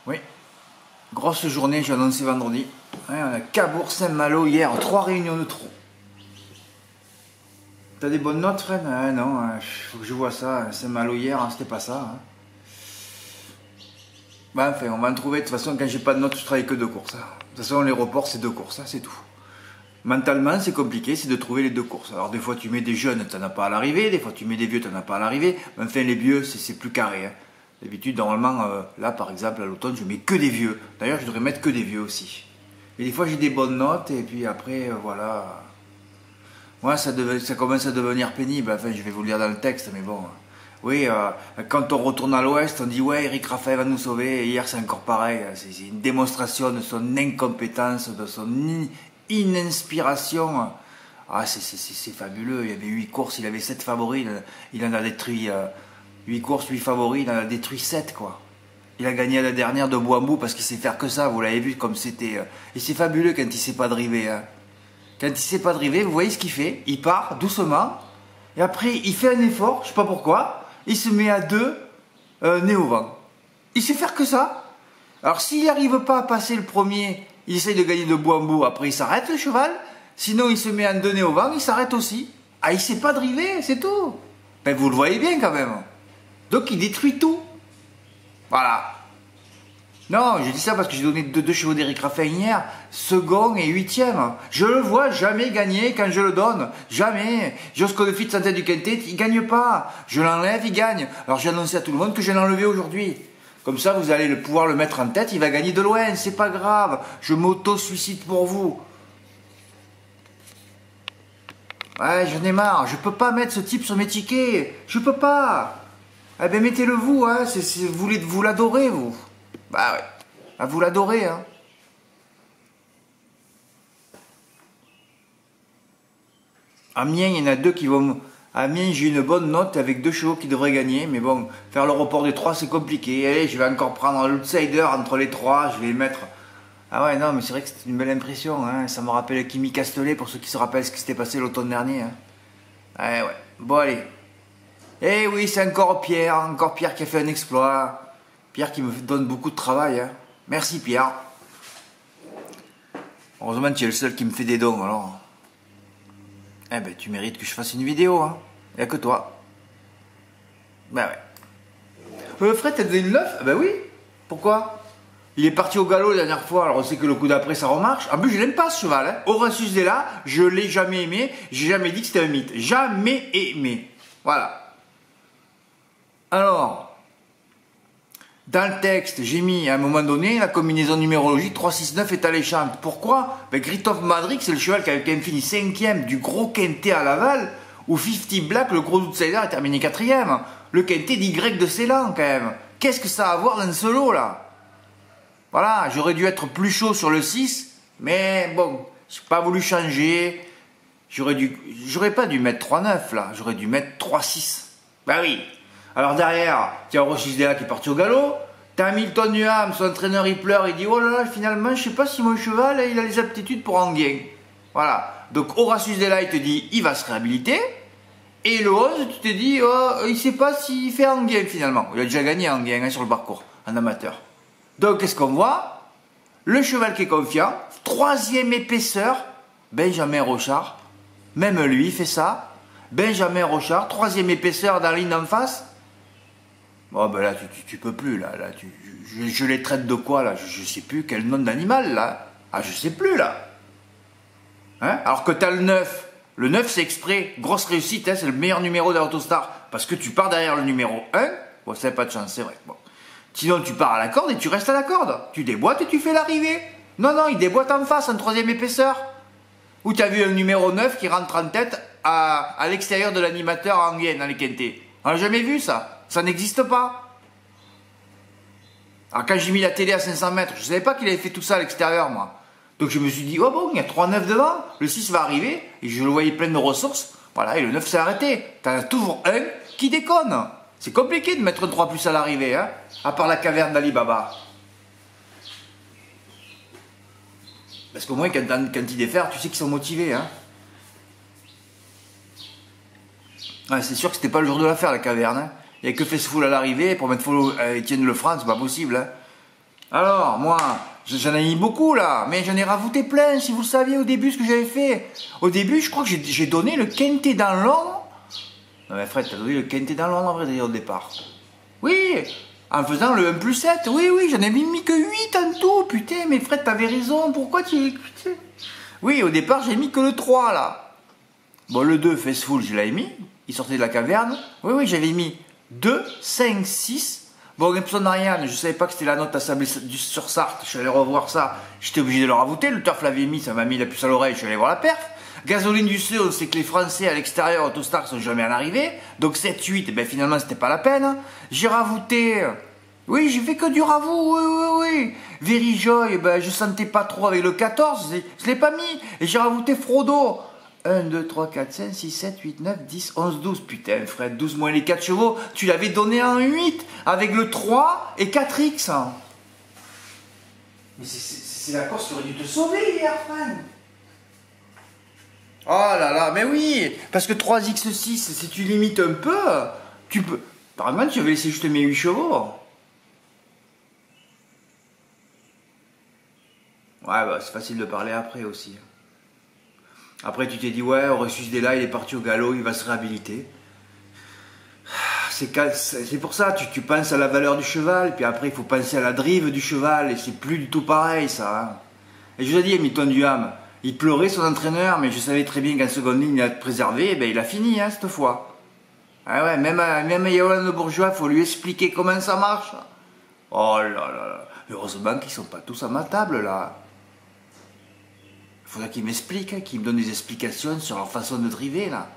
Oui, grosse journée, j'ai annoncé vendredi. Ouais, on a Cabourg-Saint-Malo hier, 3 réunions de trop. T'as des bonnes notes, Fred? Non, faut que je vois ça. Saint-Malo hier, hein, c'était pas ça. Hein. Bah, enfin, on va en trouver. De toute façon, quand j'ai pas de notes, je travaille que 2 courses. Hein. De toute façon, les reports, c'est 2 courses, hein, c'est tout. Mentalement, c'est compliqué, c'est de trouver les 2 courses. Alors, des fois, tu mets des jeunes, t'en as pas à l'arrivée. Des fois, tu mets des vieux, t'en as pas à l'arrivée. Mais enfin, les vieux, c'est plus carré. Hein. D'habitude, normalement, là, par exemple, à l'automne, je mets que des vieux. D'ailleurs, je devrais mettre que des vieux aussi. Et des fois, j'ai des bonnes notes, et puis après, voilà. Moi, ça commence à devenir pénible. Enfin, je vais vous le dire dans le texte, mais bon. Oui, quand on retourne à l'Ouest, on dit ouais, Eric Raffet va nous sauver. Et hier, c'est encore pareil. C'est une démonstration de son incompétence, de son ininspiration. Ah, c'est fabuleux. Il y avait 8 courses, il avait 7 favoris. Il en a détruit 8 courses, 8 favoris. Il en a détruit 7, quoi. Il a gagné à la dernière de bout en bout parce qu'il sait faire que ça. Vous l'avez vu comme c'était. Et c'est fabuleux quand il sait pas driver. Hein. Quand il sait pas driver, vous voyez ce qu'il fait? Il part doucement. Et après, il fait un effort, je sais pas pourquoi. Il se met à 2 nez au vent. Il sait faire que ça. Alors s'il n'arrive pas à passer le premier, il essaye de gagner de bout en bout. Après, il s'arrête le cheval. Sinon, il se met en 2 nez au vent, il s'arrête aussi. Ah, il sait pas driver, c'est tout. Ben, vous le voyez bien quand même. Donc, il détruit tout. Voilà. Non, je dis ça parce que j'ai donné 2 chevaux d'Éric Raffin hier, second et 8e. Je le vois jamais gagner quand je le donne. Jamais. Josco de Fitz en tête du quintet, il gagne pas. Je l'enlève, il gagne. Alors j'ai annoncé à tout le monde que je l'ai enlevé aujourd'hui. Comme ça, vous allez pouvoir le mettre en tête, il va gagner de loin, c'est pas grave. Je m'auto-suicide pour vous. Ouais, j'en ai marre. Je peux pas mettre ce type sur mes tickets. Je peux pas. Eh ben mettez-le vous, hein. Vous l'adorez, vous. Bah ouais. Ah, vous l'adorez, hein. Amiens, il y en a 2 qui vont. Amiens, j'ai une bonne note avec 2 chevaux qui devraient gagner. Mais bon, faire le report des 3, c'est compliqué. Allez, je vais encore prendre l'outsider entre les 3. Je vais les mettre. Ah ouais, non, mais c'est vrai que c'est une belle impression. Hein. Ça me rappelle Kimi Castellet, pour ceux qui se rappellent ce qui s'était passé l'automne dernier. Hein. Ouais. Bon, allez. Eh oui, c'est encore Pierre qui a fait un exploit. Pierre qui me donne beaucoup de travail. Hein. Merci Pierre. Heureusement tu es le seul qui me fait des dons alors. Eh ben tu mérites que je fasse une vidéo. Hein. Il n'y a que toi. Ben ouais. Fred, t'as donné une 9? Ben oui. Pourquoi? Il est parti au galop la dernière fois, alors on sait que le coup d'après ça remarche. En plus je l'aime pas ce cheval. Hein. Horacius Della, je l'ai jamais aimé. J'ai jamais dit que c'était un mythe. Jamais aimé. Voilà. Alors, dans le texte, j'ai mis à un moment donné la combinaison numérologique 3-6-9 est alléchante. Pourquoi? Ben, Gritov Madrid, c'est le cheval qui avait quand même fini 5e du gros quintet à Laval, où 50 Black, le gros outsider, est terminé 4e. Le quintet d'Y de Ceylan, quand même. Qu'est-ce que ça a à voir dans ce lot, là? Voilà, j'aurais dû être plus chaud sur le 6, mais bon, j'ai pas voulu changer. J'aurais pas dû mettre 3-9, là. J'aurais dû mettre 3-6. Ben oui. Alors derrière, tu as Horacius Della qui est parti au galop. T'as Hamilton Duham, son entraîneur, il pleure, il dit oh là là, finalement, je sais pas si mon cheval, il a les aptitudes pour Anguien. Voilà. Donc Horacius Della, il te dit, il va se réhabiliter. Et le 11, tu te dis, oh, il sait pas s'il fait Anguien finalement. Il a déjà gagné Anguien hein, sur le parcours, en amateur. Donc qu'est-ce qu'on voit? Le cheval qui est confiant, 3e épaisseur, Benjamin Rochard. Même lui, il fait ça. Benjamin Rochard, 3e épaisseur dans la ligne d'en face. Bon ben là tu peux plus là je les traite de quoi là, je sais plus quel nom d'animal là. Ah je sais plus là. Hein? Alors que t'as le 9. Le 9 c'est exprès, grosse réussite, hein, c'est le meilleur numéro d'Autostar. Parce que tu pars derrière le numéro 1. Bon ça n'a pas de chance, c'est vrai. Bon. Sinon tu pars à la corde et tu restes à la corde. Tu déboîtes et tu fais l'arrivée. Non, il déboîte en face, en 3e épaisseur. Ou tu as vu un numéro 9 qui rentre en tête à l'extérieur de l'animateur en Anguien dans les quintés. On n'a jamais vu ça. Ça n'existe pas. Alors quand j'ai mis la télé à 500 mètres, je ne savais pas qu'il avait fait tout ça à l'extérieur, moi. Donc je me suis dit, oh bon, il y a 3-9 devant, le 6 va arriver, et je le voyais plein de ressources, voilà, et le 9 s'est arrêté. T'en as toujours un qui déconne. C'est compliqué de mettre un 3 plus à l'arrivée, hein, à part la caverne d'Ali Baba. Parce qu'au moins, quand ils déferrent, tu sais qu'ils sont motivés, hein. Ouais, c'est sûr que c'était pas le jour de l'affaire, la caverne, hein. Il n'y a que Fessfoul à l'arrivée, pour mettre follow Étienne Lefranc, c'est pas possible. Hein. Alors, moi, j'en ai mis beaucoup là, mais j'en ai rajouté plein, si vous saviez au début ce que j'avais fait. Au début, je crois que j'ai donné le quintet dans l'ordre. Non mais Fred, t'as donné le quintet dans l'ordre en vrai au départ. Oui, en faisant le 1 plus 7, oui, j'en ai mis que 8 en tout, putain, mais Fred, t'avais raison, pourquoi tu... Putain. Oui, au départ, j'ai mis que le 3 là. Bon, le 2, Faceful, je l'avais mis, il sortait de la caverne. Oui, j'avais mis 2, 5, 6... Bon, Gibson Ariane, je savais pas que c'était la note à Sablé sur Sarthe, je suis allé revoir ça, j'étais obligé de le rajouter, le turf l'avait mis, ça m'a mis la puce à l'oreille, je suis allé voir la perf. Gasoline du C, on sait que les Français à l'extérieur, Autostar, sont jamais en arrivée, donc 7, 8, ben finalement c'était pas la peine. J'ai rajouté, oui, j'ai fait que du ravout, oui. Very Joy, ben je sentais pas trop avec le 14, je l'ai pas mis, et j'ai rajouté Frodo. 1, 2, 3, 4, 5, 6, 7, 8, 9, 10, 11, 12. Putain, Fred, 12 moins les 4 chevaux, tu l'avais donné en 8 avec le 3 et 4X. Mais c'est la course qui aurait dû te sauver hier, Fred. Oh là là, mais oui, parce que 3X6, si tu limites un peu, tu peux... Par exemple, tu vas laisser juste mes 8 chevaux. Ouais, bah c'est facile de parler après aussi. Après, tu t'es dit, ouais, Aurelius Della, il est parti au galop, il va se réhabiliter. C'est pour ça, tu penses à la valeur du cheval, puis après, il faut penser à la drive du cheval, et c'est plus du tout pareil, ça. Hein. Et je vous ai dit, Milton Duham, il pleurait son entraîneur, mais je savais très bien qu'en seconde ligne, il a préservé, et ben, il a fini, hein, cette fois. Ah ouais, même à Yoann Bourgeois, il faut lui expliquer comment ça marche. Oh là là, heureusement qu'ils sont pas tous à ma table, là. Il faudrait qu'ils m'expliquent, qu'ils me donnent des explications sur leur façon de driver, là.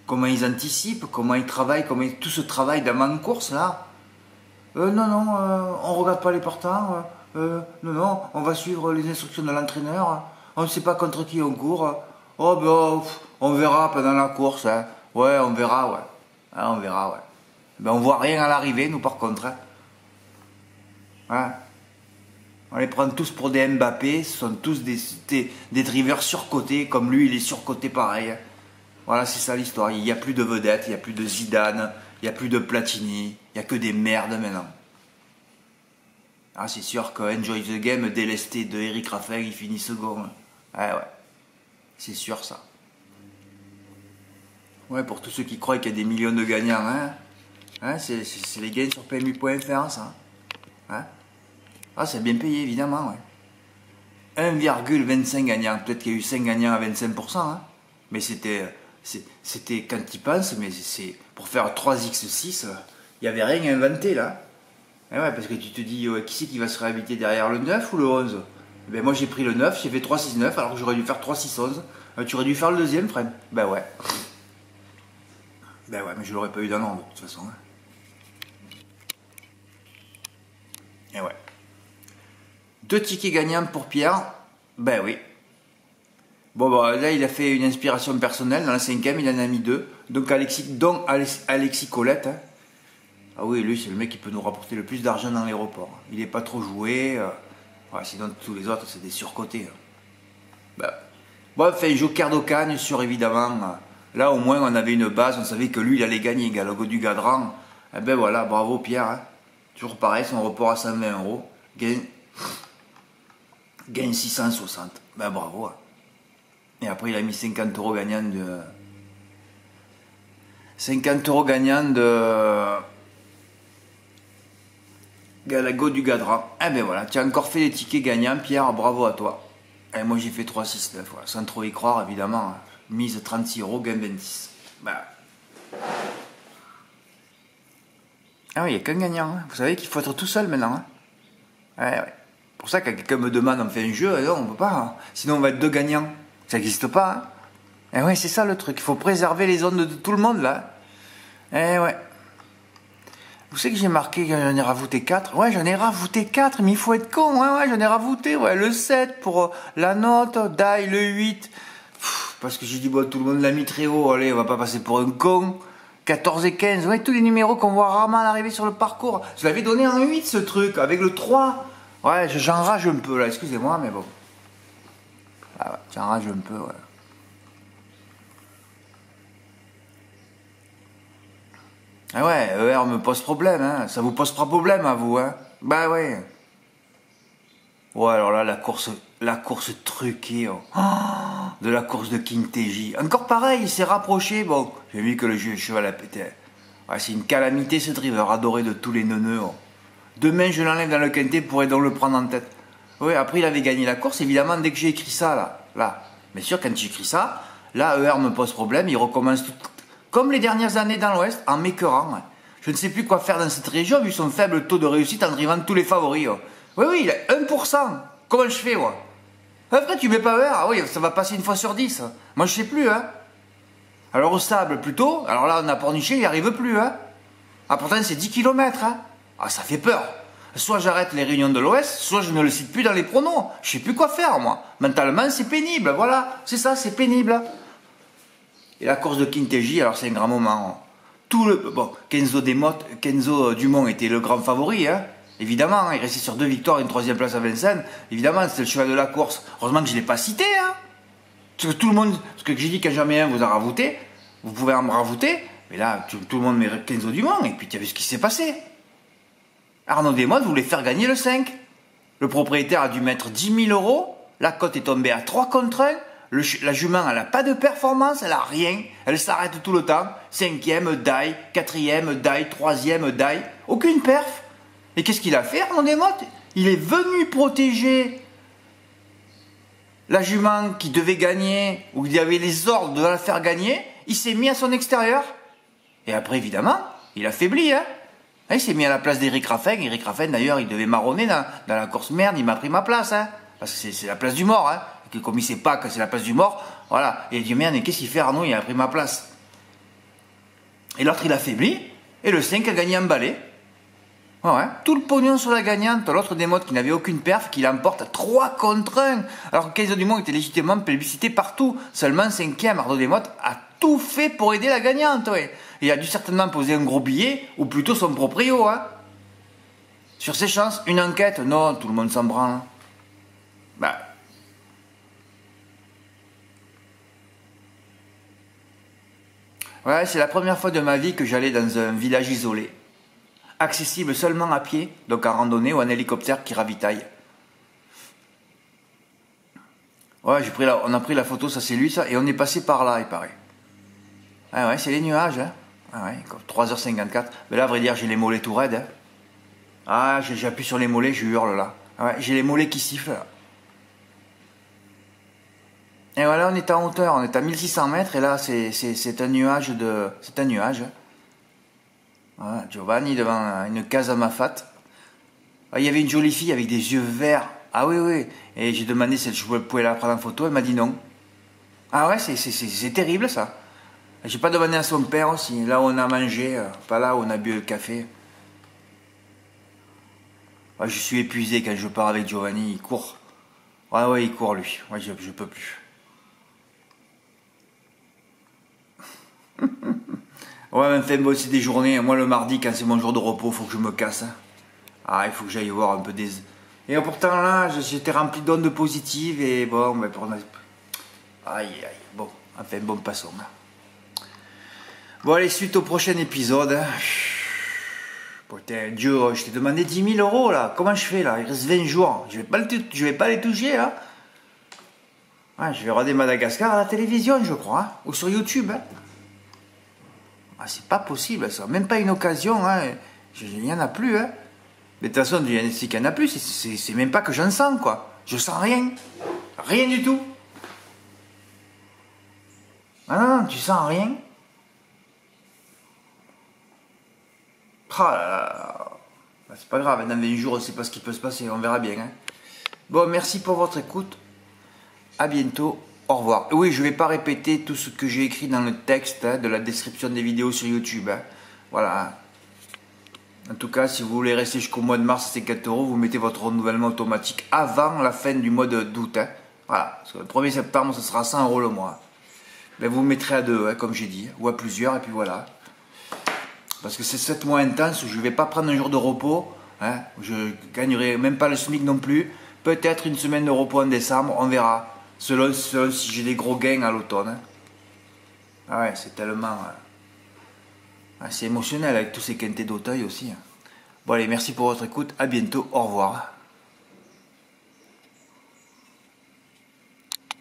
Comment ils anticipent, comment ils travaillent, comment tout ce travail d'avant course, là. Non, on regarde pas les partants. Non, on va suivre les instructions de l'entraîneur. On ne sait pas contre qui on court. Oh, ben, on verra pendant la course. Hein. Ouais, on verra, ouais. Hein, on verra, ouais. Ben, on voit rien à l'arrivée, nous, par contre. Hein. Hein. On les prend tous pour des Mbappé, ce sont tous des drivers surcotés, comme lui, il est surcoté pareil. Voilà, c'est ça l'histoire. Il n'y a plus de vedettes, il n'y a plus de Zidane, il n'y a plus de Platini, il n'y a que des merdes maintenant. Ah, c'est sûr que Enjoy the Game, délesté de Eric Raffin, il finit second. Ouais, c'est sûr ça. Ouais, pour tous ceux qui croient qu'il y a des millions de gagnants, hein, c'est les gains sur PMU.fr, ça. Hein. Ah, c'est bien payé, évidemment, ouais. 1,25 gagnants. Peut-être qu'il y a eu 5 gagnants à 25%, hein. Mais c'était quand tu penses, mais c'est pour faire 3x6, il n'y avait rien inventé, là. Et ouais, parce que tu te dis, qui c'est qui va se réhabiliter derrière, le 9 ou le 11? Ben moi, j'ai pris le 9, j'ai fait 3-6-9, alors que j'aurais dû faire 3-6-11. Tu aurais dû faire le deuxième, Fred. Ben ouais. Ben ouais, mais je l'aurais pas eu d'un an, de toute façon. Hein. Et ouais. 2 tickets gagnants pour Pierre. Ben oui. Bon, bah, là, il a fait une inspiration personnelle. Dans la 5e, il en a mis 2. Donc, Alexis Colette. Hein. Ah oui, lui, c'est le mec qui peut nous rapporter le plus d'argent dans l'aéroport. Il n'est pas trop joué. Ouais, sinon, tous les autres, c'est des surcotés. Hein. Ben. Bon, enfin, Joker d'Ocagne sur, évidemment. Là, au moins, on avait une base. On savait que lui, il allait gagner. Galogo du Gadran. Eh ben voilà, bravo, Pierre. Hein. Toujours pareil, son report à 120 €. Gagne 660. Ben bravo. Hein. Et après, il a mis 50 € gagnant de... 50 € gagnant de... Galago du Gadran. Eh ben voilà, tu as encore fait les tickets gagnants, Pierre, bravo à toi. Et moi, j'ai fait 3-6-9, voilà. Sans trop y croire, évidemment. Mise 36 €, gain 26. Ben... Ah oui, il n'y a qu'un gagnant. Hein. Vous savez qu'il faut être tout seul maintenant. Hein. Ouais. Pour ça, quand quelqu'un me demande, on fait un jeu, non, on ne peut pas. Hein. Sinon, on va être 2 gagnants. Ça n'existe pas. Hein. Et ouais, c'est ça le truc. Il faut préserver les zones de tout le monde, là. Eh ouais. Vous savez que j'ai marqué que j'en ai rajouté 4. Ouais, j'en ai rajouté 4, mais il faut être con. Ouais, j'en ai rajouté. Ouais, le 7 pour la note, Die, le 8. Parce que j'ai dit, bon, tout le monde l'a mis très haut. Allez, on va pas passer pour un con. 14 et 15, ouais, tous les numéros qu'on voit rarement arriver sur le parcours. Je l'avais donné en 8, ce truc, avec le 3. Ouais, j'enrage un peu, là, excusez-moi, mais bon. Ah ouais, j'enrage un peu, ouais. Ah ouais, ER me pose problème, hein. Ça vous pose pas problème à vous, hein. Bah ouais. Ouais, alors là, la course truquée, oh. Oh, de la course de Kinteji. Encore pareil, il s'est rapproché. Bon, j'ai vu que le cheval a pété. Ouais, c'est une calamité ce driver adoré de tous les neuneux. Oh. Demain, je l'enlève dans le quintet pour donc le prendre en tête. Oui, après, il avait gagné la course. Évidemment, dès que j'ai écrit ça, là. Bien sûr, quand j'écris ça, là, ER me pose problème. Il recommence tout. Comme les dernières années dans l'Ouest, en m'écœurant. Je ne sais plus quoi faire dans cette région, vu son faible taux de réussite en drivant tous les favoris. Oh. Oui, il a 1%. Comment je fais, moi? Après, tu mets pas ER. Ah oui, ça va passer une fois sur 10. Moi, je sais plus, hein. Alors, au sable, plutôt. Alors là, on a porniché, il n'y arrive plus, hein. Ah, pourtant, c'est 10 km, hein. Ah, ça fait peur. Soit j'arrête les réunions de l'Ouest, soit je ne le cite plus dans les pronos. Je sais plus quoi faire, moi. Mentalement, c'est pénible. Voilà, c'est ça, c'est pénible. Et la course de Kinteji, alors c'est un grand moment. Bon, Kenzo Dumont était le grand favori, hein. Évidemment, il restait sur 2 victoires et une 3e place à Vincennes. Évidemment, c'était le cheval de la course. Heureusement que je ne l'ai pas cité, hein. Parce que tout le monde, ce que j'ai dit quand jamais un vous a ravouté, vous pouvez en me ravouter, mais là, tout le monde met Kenzo Dumont, et puis tu as vu ce qui s'est passé. Arnaud Desmottes voulait faire gagner le 5. Le propriétaire a dû mettre 10 000 euros, la cote est tombée à 3 contre 1, la jument, elle n'a pas de performance, elle n'a rien, elle s'arrête tout le temps, 5e, die, 4e, die, 3e, die, aucune perf. Et qu'est-ce qu'il a fait, Arnaud Desmottes? Il est venu protéger la jument qui devait gagner, où il y avait les ordres de la faire gagner, il s'est mis à son extérieur. Et après, évidemment, il affaiblit, hein. Il s'est mis à la place d'Éric Raffin. Éric Raffin, d'ailleurs, il devait marronner dans la course merde, il m'a pris ma place, hein. Parce que c'est la place du mort, hein. Et comme il sait pas que c'est la place du mort, voilà. Et il dit, merde, qu'est-ce qu'il fait, Arnaud? Il a pris ma place. Et l'autre, il affaiblit, et le 5 a gagné en balai. Ouais, tout le pognon sur la gagnante, l'autre Desmottes qui n'avait aucune perf, qui l'emporte 3 contre 1. Alors que Kenzo Dumont était légitimement plébiscité partout. Seulement 5e, Arnaud Desmottes a tout fait pour aider la gagnante, ouais. Et il a dû certainement poser un gros billet, ou plutôt son proprio, hein. Sur ses chances, une enquête, non, tout le monde s'en branle. Bah. Ouais, c'est la première fois de ma vie que j'allais dans un village isolé. Accessible seulement à pied, donc en randonnée ou en hélicoptère qui ravitaille. Ouais, on a pris la photo, ça c'est lui ça, et on est passé par là, il paraît. Ah ouais, c'est les nuages, hein. Ah ouais, 3h54. Mais là, à vrai dire, j'ai les mollets tout raides, hein. Ah, j'appuie sur les mollets, je hurle là. Ah ouais, j'ai les mollets qui sifflent là. Et voilà, on est en hauteur, on est à 1600 mètres, et là, c'est un nuage de... C'est un nuage. Voilà, Giovanni devant une case à Mafat. Ah, il y avait une jolie fille avec des yeux verts. Ah oui, oui. Et j'ai demandé si je pouvais la prendre en photo, elle m'a dit non. Ah ouais, c'est terrible ça. J'ai pas demandé à son père aussi, là où on a mangé, pas là où on a bu le café. Ah, je suis épuisé quand je pars avec Giovanni, il court. Ouais, ouais, il court lui. Ouais, je peux plus. Ouais, mais enfin, bon, c'est des journées. Moi, le mardi, quand c'est mon jour de repos, faut que je me casse. Ah, il faut que j'aille voir un peu des... Et pourtant, là, j'étais rempli d'ondes positives et bon, mais pour... Aïe, aïe, bon, enfin, bon, passons. Bon, allez, suite au prochain épisode. Putain, Dieu, je t'ai demandé 10 000 euros, là. Comment je fais, là? Il reste 20 jours. Je vais pas les toucher, là. Ouais, je vais regarder Madagascar à la télévision, je crois. Hein, ou sur YouTube, hein. Ah, c'est pas possible, ça. Même pas une occasion, hein. Il n'y en a plus, hein. Mais de toute façon, c'est qu'il n'y en a plus. C'est même pas que j'en sens, quoi. Je sens rien. Rien du tout. Ah non, tu sens rien. Ah là là. Bah, c'est pas grave, dans 20 jours, on sait pas ce qui peut se passer. On verra bien, hein. Bon, merci pour votre écoute. À bientôt. Au revoir. Oui, je ne vais pas répéter tout ce que j'ai écrit dans le texte, hein, de la description des vidéos sur YouTube. Hein. Voilà. En tout cas, si vous voulez rester jusqu'au mois de mars à ces 4 euros, vous mettez votre renouvellement automatique avant la fin du mois d'août. Hein. Voilà. Parce que le 1er septembre, ce sera 100 euros le mois. Ben, vous mettrez à 2, hein, comme j'ai dit, ou à plusieurs, et puis voilà. Parce que c'est 7 mois intenses où je ne vais pas prendre un jour de repos. Hein. Je gagnerai même pas le SMIC non plus. Peut-être une semaine de repos en décembre, on verra. Selon si j'ai des gros gains à l'automne. Hein. Ah ouais, c'est tellement... c'est émotionnel avec tous ces quintés d'Auteuil aussi. Hein. Bon allez, merci pour votre écoute, à bientôt, au revoir.